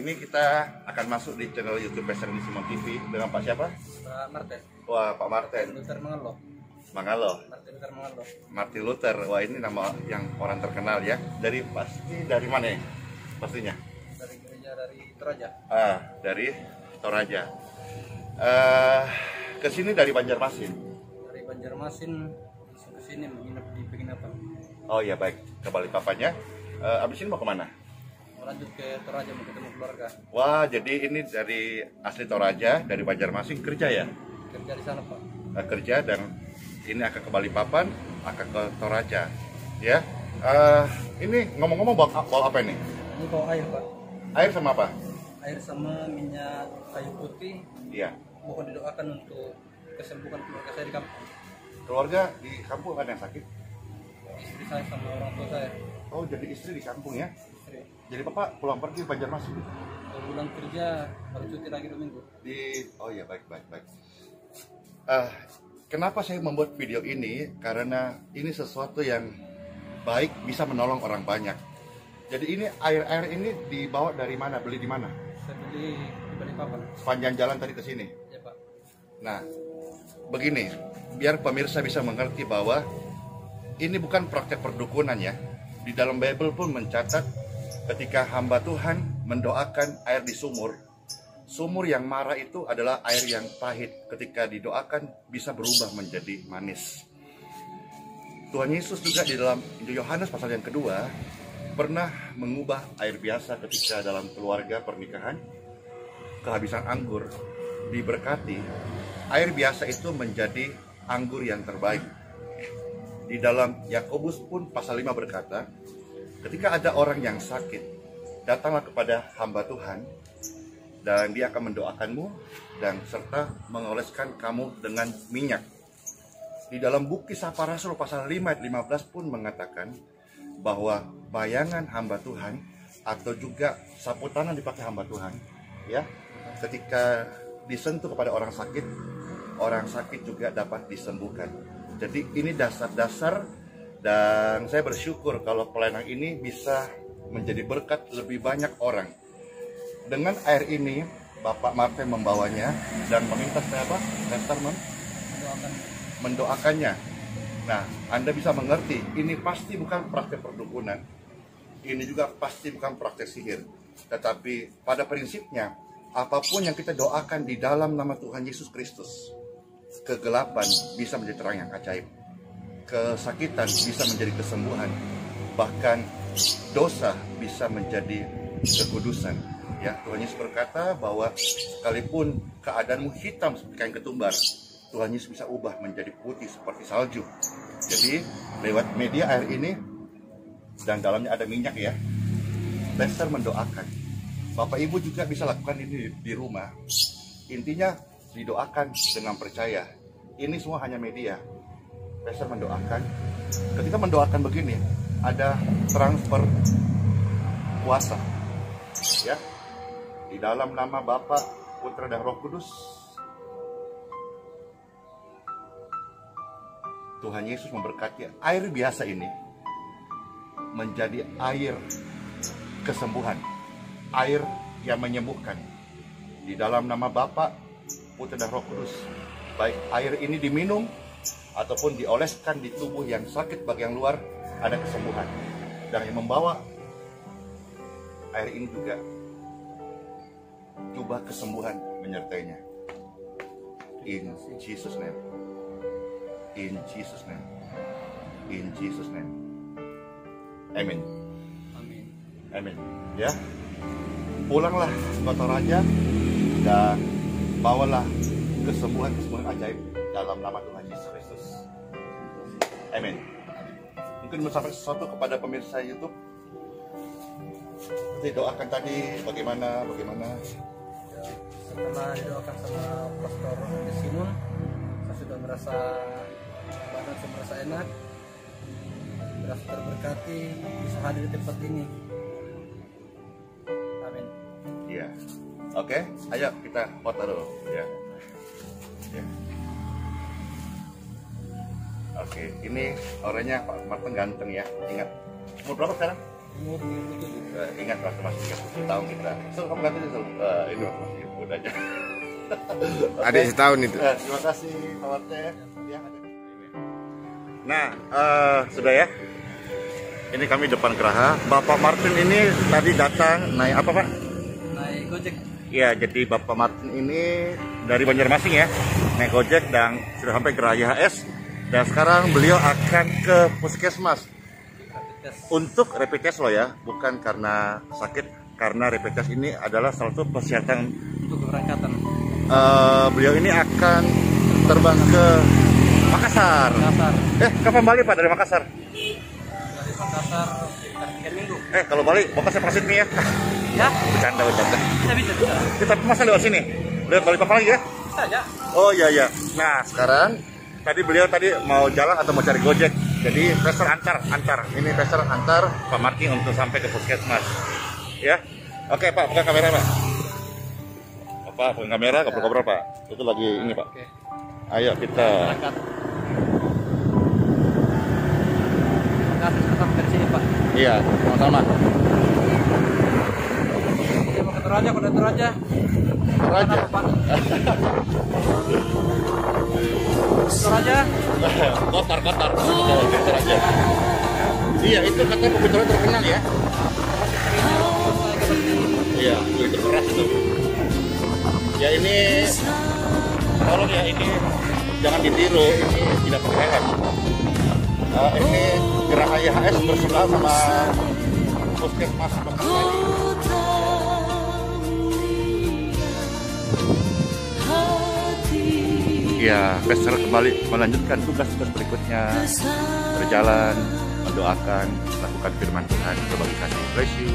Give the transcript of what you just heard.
Ini kita akan masuk di channel YouTube Pastor Simon TV dengan Pak siapa? Pak Martin. Wah, Pak Martin. Luther Mangalo. Mangalo. Martin Luther Mangalo. Martin Luther. Wah, ini nama yang orang terkenal ya. Dari mana ya? Pastinya? Dari gereja dari Toraja. Dari Toraja. Ke sini dari Banjarmasin. Dari Banjarmasin ke sini menginap di penginapan. Oh iya, baik. Ke Balikpapannya. Abis ini mau kemana? Lanjut ke Toraja mau ketemu keluarga. Wah, jadi ini dari asli Toraja, dari Banjarmasin kerja ya? Kerja di sana, Pak. Kerja, dan ini akan ke Balikpapan, akan ke Toraja. Ya. Ini ngomong-ngomong bawa apa ini? Ini bawa air, Pak. Air sama apa? Air sama minyak kayu putih. Iya. Mohon didoakan untuk kesembuhan keluarga saya di kampung. Keluarga di kampung ada yang sakit? Istri saya sama orang tua saya. Oh, jadi istri di kampung ya? Istri. Jadi Bapak pulang pergi Banjarmasin? Kalau pulang kerja baru cuti lagi 2 minggu. Oh iya, baik. Kenapa saya membuat video ini? Karena ini sesuatu yang baik, bisa menolong orang banyak. Jadi ini air ini dibawa dari mana? Beli di mana? Saya beli di Balikpapan. Sepanjang jalan tadi ke sini. Ya, Pak. Nah, begini, biar pemirsa bisa mengerti bahwa ini bukan praktek perdukunan ya. Di dalam Bible pun mencatat ketika hamba Tuhan mendoakan air di sumur. Sumur yang marah itu adalah air yang pahit. Ketika didoakan bisa berubah menjadi manis. Tuhan Yesus juga di dalam Yohanes pasal yang kedua pernah mengubah air biasa ketika dalam keluarga pernikahan kehabisan anggur, diberkati air biasa itu menjadi anggur yang terbaik. Di dalam Yakobus pun pasal 5 berkata, ketika ada orang yang sakit, datanglah kepada hamba Tuhan dan dia akan mendoakanmu dan serta mengoleskan kamu dengan minyak. Di dalam buku Kisah Para Rasul pasal 5 ayat 15 pun mengatakan bahwa bayangan hamba Tuhan atau juga sapu tangan dipakai hamba Tuhan ya, ketika disentuh kepada orang sakit juga dapat disembuhkan. Jadi ini dasar-dasar, dan saya bersyukur kalau pelayanan ini bisa menjadi berkat lebih banyak orang. Dengan air ini Bapak Martin membawanya dan meminta saya mendoakannya. Nah, Anda bisa mengerti, ini pasti bukan praktek perdukunan. Ini juga pasti bukan praktek sihir. Tetapi pada prinsipnya, apapun yang kita doakan di dalam nama Tuhan Yesus Kristus, kegelapan bisa menjadi terang yang ajaib. Kesakitan bisa menjadi kesembuhan. Bahkan dosa bisa menjadi kekudusan. Ya, Tuhan Yesus berkata bahwa sekalipun keadaanmu hitam seperti kain ketumbar, Tuhan Yesus bisa ubah menjadi putih seperti salju. Jadi lewat media air ini dan dalamnya ada minyak ya, Pastor mendoakan. Bapak Ibu juga bisa lakukan ini di rumah. Intinya didoakan dengan percaya. Ini semua hanya media. Pastor mendoakan. Ketika mendoakan begini, ada transfer kuasa. Ya. Di dalam nama Bapa, Putra dan Roh Kudus. Tuhan Yesus memberkati air biasa ini menjadi air kesembuhan. Air yang menyembuhkan. Di dalam nama Bapa, Putra dan Roh Kudus. Baik air ini diminum ataupun dioleskan di tubuh yang sakit bagian luar, ada kesembuhan. Dan yang membawa air ini juga jubah kesembuhan menyertainya. In Jesus name. In Jesus name. In Jesus name. Amin. Amin. Amin. Ya. Pulanglah ke Toraja dan bawalah kesembuhan ajaib dalam nama Tuhan Yesus Kristus. Amin. Mungkin mau sampai sesuatu kepada pemirsa YouTube. Nanti doakan tadi bagaimana. Ya, setelah didoakan sama Pastor Simon, saya sudah merasa badan saya merasa enak, merasa terberkati, bisa hadir di tempat ini. Amin. Iya. Oke, ayo kita foto dulu ya. Ya. Oke, ini orangnya Pak Martin ganteng ya. Ingat, umur berapa sekarang? umur 37. Ingat waktu masih 30 tahun kita. So, kamu ganti itu ini masih mudanya. Adik setahun itu. Terima kasih Pak Warte. Ya, nah, sudah ya. Ini kami depan geraha. Bapak Martin ini tadi datang naik apa Pak? Naik Gojek. Ya, jadi Bapak Martin ini dari Banjarmasin ya, naik Gojek dan sudah sampai Geraha YHS. Dan sekarang beliau akan ke puskesmas untuk rapid test loh ya, bukan karena sakit, karena rapid test ini adalah salah satu persyaratan Untuk keberangkatan. Beliau ini akan terbang ke Makassar. Makassar. Kapan balik Pak dari Makassar? Dari Makassar sekitar 3 minggu. Kalau balik, bapak saya pasit nih ya. Ya? Bercanda. Bisa. Kita masa lewat sini? Lewat balik bapak lagi ya? Bisa aja. Oh iya. Nah sekarang beliau tadi mau jalan atau mau cari Gojek. Jadi tester antar. Ini tester antar Pak Martin untuk sampai ke puskesmas. Ya. Oke Pak, buka kamera Pak. Pak, buka kamera, ngobrol-ngobrol Pak. Itu lagi ini Pak. Oke. Ayo kita. Berangkat. Terima kasih dari sini Pak. Iya, sama-sama. Kondektur aja. Raja. Apa, Pak? Kondektur aja. Kotor aja. Iya, itu kata komputernya terkenal ya. Iya, itu keras itu. Ya ini, tolong ya ini jangan ditiru, ini tidak pakai helm. Ini Geraha YHS bersebelah sama puskesmas Bekasi. Ya, Pester kembali melanjutkan tugas-tugas berikutnya, berjalan, mendoakan, melakukan firman Tuhan, berbagi kasih. Bless you.